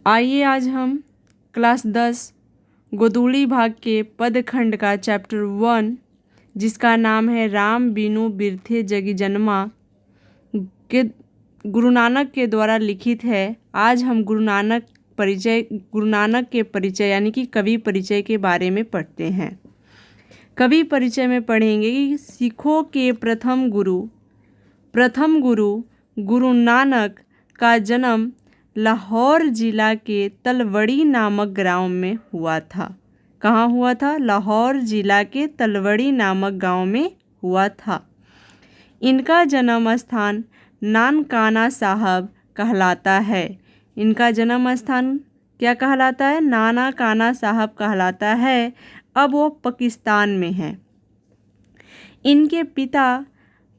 आइए आज हम क्लास 10 गोधूली भाग के पदखंड का चैप्टर 1 जिसका नाम है राम बिनु बिरथे जगी जन्मा के गुरु नानक के द्वारा लिखित है। आज हम गुरु नानक के परिचय यानी कि कवि परिचय के बारे में पढ़ते हैं। कवि परिचय में पढ़ेंगे कि सिखों के प्रथम गुरु गुरु नानक का जन्म लाहौर जिला के तलवड़ी नामक गांव में हुआ था। कहाँ हुआ था? लाहौर जिला के तलवड़ी नामक गांव में हुआ था। इनका जन्म स्थान नानकाना साहब कहलाता है। इनका जन्म स्थान क्या कहलाता है? नानकाना साहब कहलाता है। अब वो पाकिस्तान में है। इनके पिता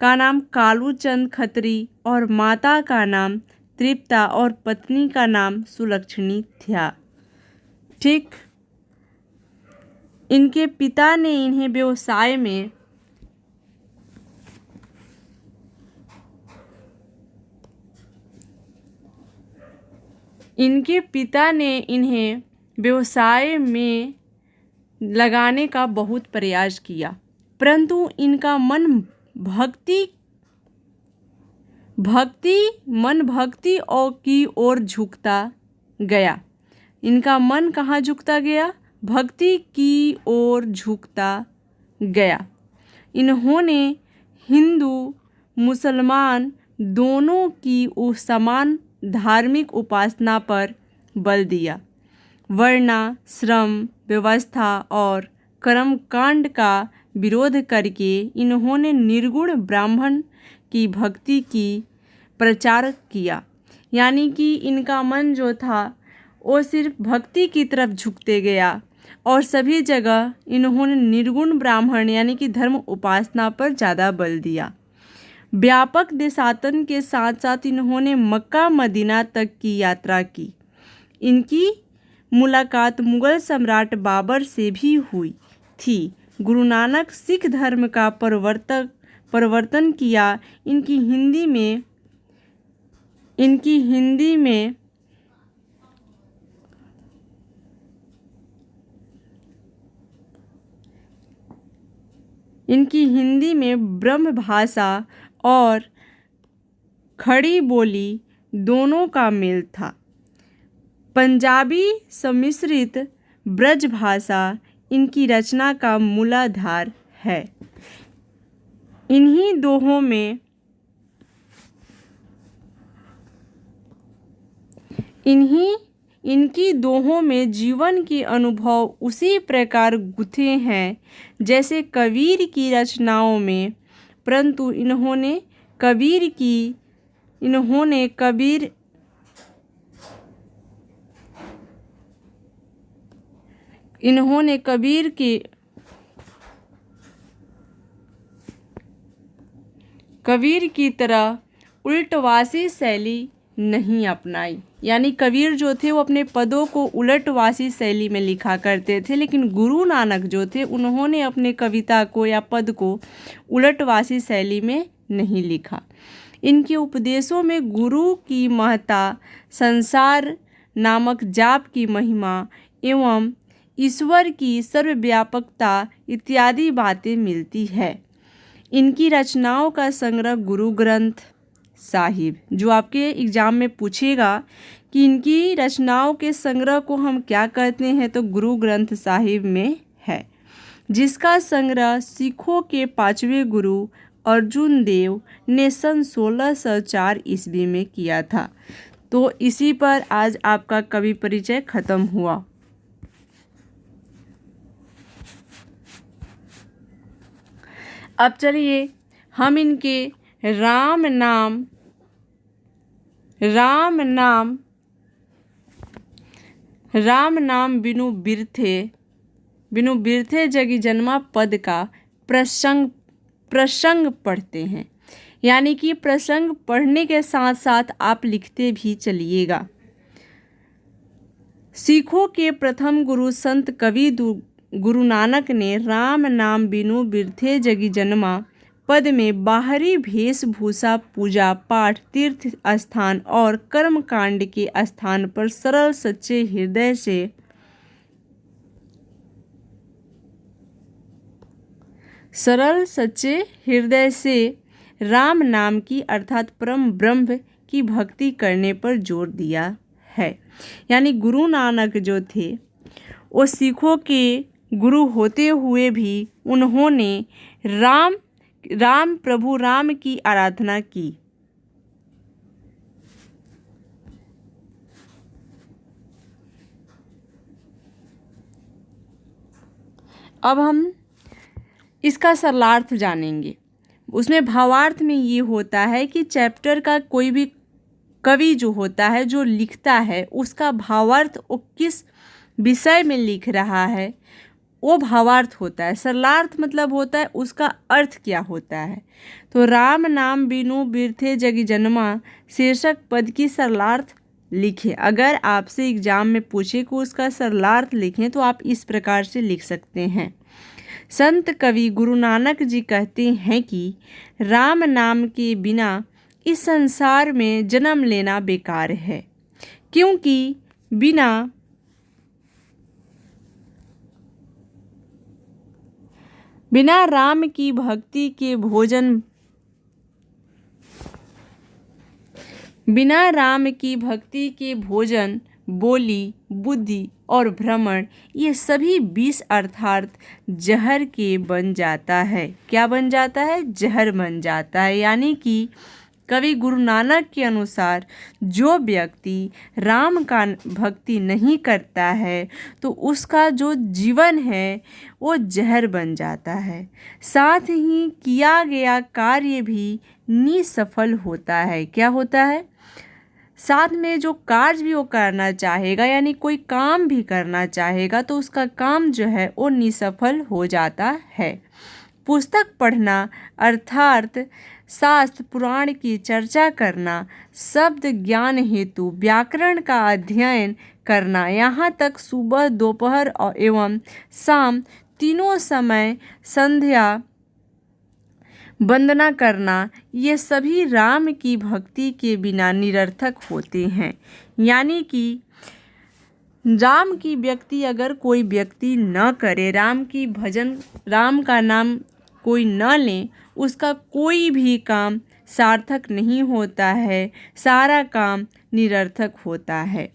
का नाम कालू चंद खत्री और माता का नाम तृप्ता और पत्नी का नाम सुलक्षणी था। ठीक, इनके पिता ने इन्हें व्यवसाय में लगाने का बहुत प्रयास किया, परंतु इनका मन भक्ति और की ओर झुकता गया। इनका मन कहाँ झुकता गया? भक्ति की ओर झुकता गया। इन्होंने हिंदू मुसलमान दोनों की समान धार्मिक उपासना पर बल दिया। वर्णाश्रम व्यवस्था और कर्मकांड का विरोध करके इन्होंने निर्गुण ब्राह्मण की भक्ति की प्रचार किया। यानी कि इनका मन जो था वो सिर्फ भक्ति की तरफ झुकते गया और सभी जगह इन्होंने निर्गुण ब्राह्मण यानी कि धर्म उपासना पर ज़्यादा बल दिया। व्यापक देशाटन के साथ साथ इन्होंने मक्का मदीना तक की यात्रा की। इनकी मुलाकात मुग़ल सम्राट बाबर से भी हुई थी। गुरु नानक सिख धर्म का परिवर्तन किया। इनकी हिंदी में ब्रह्म भाषा और खड़ी बोली दोनों का मेल था। पंजाबी सम्मिश्रित ब्रज भाषा इनकी रचना का मूलाधार है। इनकी दोहों में जीवन के अनुभव उसी प्रकार गुथे हैं जैसे कबीर की रचनाओं में, परंतु इन्होंने कबीर की तरह उल्टवासी शैली नहीं अपनाई। यानी कबीर जो थे वो अपने पदों को उलटवासी शैली में लिखा करते थे, लेकिन गुरु नानक जो थे उन्होंने अपने कविता को या पद को उलटवासी शैली में नहीं लिखा। इनके उपदेशों में गुरु की महत्ता, संसार नामक जाप की महिमा एवं ईश्वर की सर्वव्यापकता इत्यादि बातें मिलती है। इनकी रचनाओं का संग्रह गुरु ग्रंथ साहिब, जो आपके एग्ज़ाम में पूछेगा कि इनकी रचनाओं के संग्रह को हम क्या कहते हैं, तो गुरु ग्रंथ साहिब में है, जिसका संग्रह सिखों के 5वें गुरु अर्जुन देव ने सन 1604 ईस्वी में किया था। तो इसी पर आज आपका कवि परिचय खत्म हुआ। अब चलिए हम इनके राम नाम बिनु बिरथे जगी जन्मा पद का प्रसंग पढ़ते हैं। यानी कि प्रसंग पढ़ने के साथ साथ आप लिखते भी चलिएगा। सिखों के प्रथम गुरु संत कवि गुरु नानक ने राम नाम बिनु बिरथे जगी जन्मा पद में बाहरी वेशभूषा, पूजा पाठ, तीर्थ स्थान और कर्मकांड के स्थान पर सरल सच्चे हृदय से राम नाम की अर्थात परम ब्रह्म की भक्ति करने पर जोर दिया है। यानी गुरु नानक जो थे वो सिखों के गुरु होते हुए भी उन्होंने प्रभु राम की आराधना की। अब हम इसका सरलार्थ जानेंगे। उसमें भावार्थ में ये होता है कि चैप्टर का कोई भी कवि जो होता है, जो लिखता है, उसका भावार्थ वो किस विषय में लिख रहा है वो भावार्थ होता है। सरलार्थ मतलब होता है उसका अर्थ क्या होता है। तो राम नाम बिनु बिरथे जगी जन्मा शीर्षक पद की सरलार्थ लिखें। अगर आपसे एग्जाम में पूछे कि उसका सरलार्थ लिखें तो आप इस प्रकार से लिख सकते हैं। संत कवि गुरु नानक जी कहते हैं कि राम नाम के बिना इस संसार में जन्म लेना बेकार है, क्योंकि बिना राम की भक्ति के भोजन, बोली, बुद्धि और भ्रमण ये सभी विष अर्थात जहर के बन जाता है। क्या बन जाता है? जहर बन जाता है। यानी कि कवि गुरु नानक के अनुसार जो व्यक्ति राम का भक्ति नहीं करता है तो उसका जो जीवन है वो जहर बन जाता है। साथ ही किया गया कार्य भी निसफल होता है। क्या होता है? साथ में जो कार्य भी वो करना चाहेगा, यानी कोई काम भी करना चाहेगा, तो उसका काम जो है वो निसफल हो जाता है। पुस्तक पढ़ना अर्थात शास्त्र पुराण की चर्चा करना, शब्द ज्ञान हेतु व्याकरण का अध्ययन करना, यहाँ तक सुबह, दोपहर एवं शाम तीनों समय संध्या वंदना करना, ये सभी राम की भक्ति के बिना निरर्थक होते हैं। यानी कि राम की व्यक्ति अगर कोई व्यक्ति न करे, राम की भजन, राम का नाम कोई न ले, उसका कोई भी काम सार्थक नहीं होता है, सारा काम निरर्थक होता है।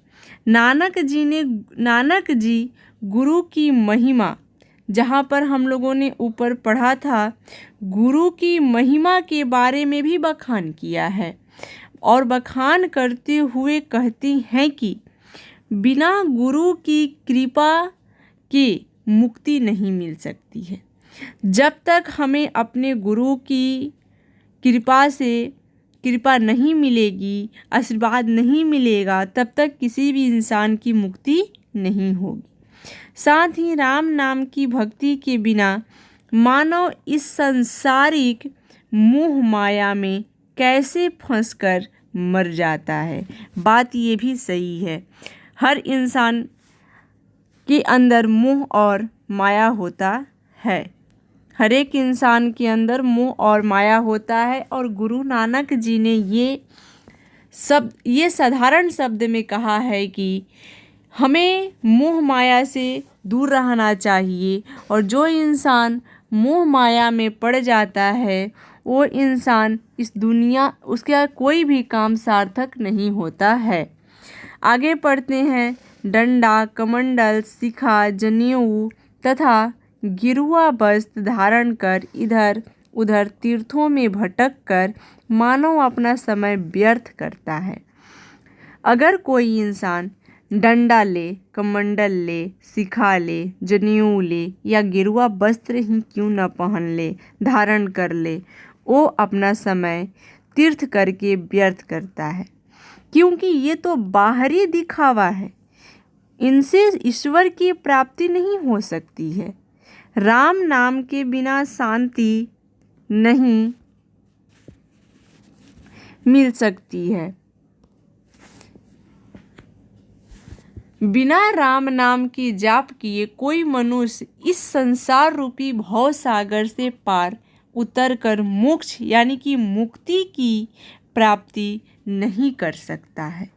नानक जी गुरु की महिमा, जहाँ पर हम लोगों ने ऊपर पढ़ा था, गुरु की महिमा के बारे में भी बखान किया है और बखान करते हुए कहती हैं कि बिना गुरु की कृपा के मुक्ति नहीं मिल सकती है। जब तक हमें अपने गुरु की कृपा नहीं मिलेगी, आशीर्वाद नहीं मिलेगा, तब तक किसी भी इंसान की मुक्ति नहीं होगी। साथ ही राम नाम की भक्ति के बिना मानव इस सांसारिक मोह माया में कैसे फंसकर मर जाता है। बात ये भी सही है, हर इंसान के अंदर मोह और माया होता है। हर एक इंसान के अंदर मोह और माया होता है और गुरु नानक जी ने ये साधारण शब्द में कहा है कि हमें मोह माया से दूर रहना चाहिए और जो इंसान मोह माया में पड़ जाता है वो इंसान इस दुनिया, उसका कोई भी काम सार्थक नहीं होता है। आगे पढ़ते हैं। डंडा, कमंडल, शिखा, जनेऊ तथा गिरुआ वस्त्र धारण कर इधर उधर तीर्थों में भटक कर मानव अपना समय व्यर्थ करता है। अगर कोई इंसान डंडा ले, कमंडल ले, शिखा ले, जनेऊ ले या गिरुआ वस्त्र ही क्यों न पहन ले, धारण कर ले, वो अपना समय तीर्थ करके व्यर्थ करता है, क्योंकि ये तो बाहरी दिखावा है। इनसे ईश्वर की प्राप्ति नहीं हो सकती है। राम नाम के बिना शांति नहीं मिल सकती है। बिना राम नाम की जाप किए कोई मनुष्य इस संसार रूपी भव सागर से पार उतरकर मोक्ष यानी कि मुक्ति की प्राप्ति नहीं कर सकता है।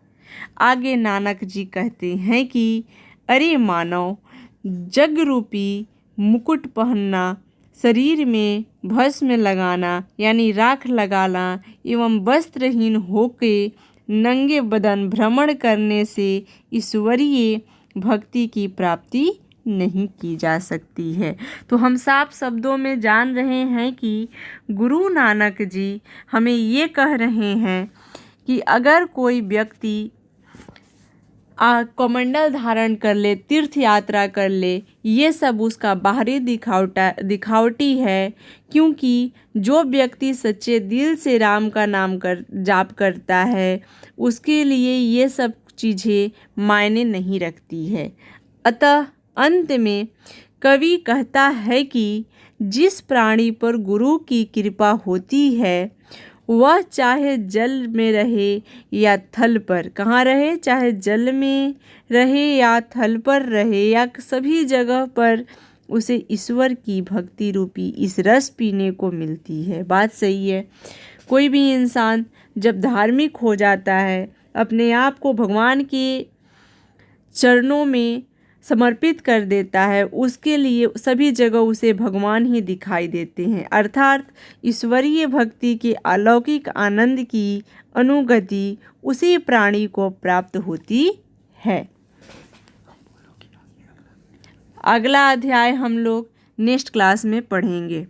आगे नानक जी कहते हैं कि अरे मानव, जग रूपी मुकुट पहनना, शरीर में भस्म लगाना यानी राख लगाना एवं वस्त्रहीन होके नंगे बदन भ्रमण करने से ईश्वरीय भक्ति की प्राप्ति नहीं की जा सकती है। तो हम साफ शब्दों में जान रहे हैं कि गुरु नानक जी हमें ये कह रहे हैं कि अगर कोई व्यक्ति कमंडल धारण कर ले, तीर्थ यात्रा कर ले, ये सब उसका बाहरी दिखावटी है, क्योंकि जो व्यक्ति सच्चे दिल से राम का नाम जाप करता है उसके लिए ये सब चीज़ें मायने नहीं रखती है। अतः अंत में कवि कहता है कि जिस प्राणी पर गुरु की कृपा होती है वह चाहे जल में रहे या थल पर, कहाँ रहे, चाहे जल में रहे या थल पर रहे या सभी जगह पर उसे ईश्वर की भक्ति रूपी इस रस पीने को मिलती है। बात सही है। कोई भी इंसान जब धार्मिक हो जाता है, अपने आप को भगवान के चरणों में समर्पित कर देता है, उसके लिए सभी जगह उसे भगवान ही दिखाई देते हैं। अर्थात ईश्वरीय भक्ति के अलौकिक आनंद की अनुगति उसी प्राणी को प्राप्त होती है। अगला अध्याय हम लोग नेक्स्ट क्लास में पढ़ेंगे।